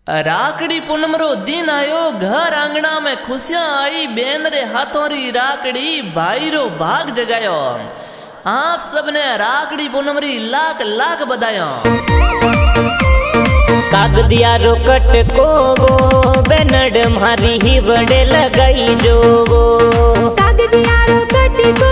राकड़ी पूनम रो दिन आयो, घर आंगना में खुशियां आई, बेन रे हाथों री राकड़ी भाई रो भाग जगायो। आप सबने राकड़ी पूनम री लाख लाख बधाया। कागदिया रो कटको वो बेनड मारी ही बड़े लगाई जो वो कागदिया रो कटको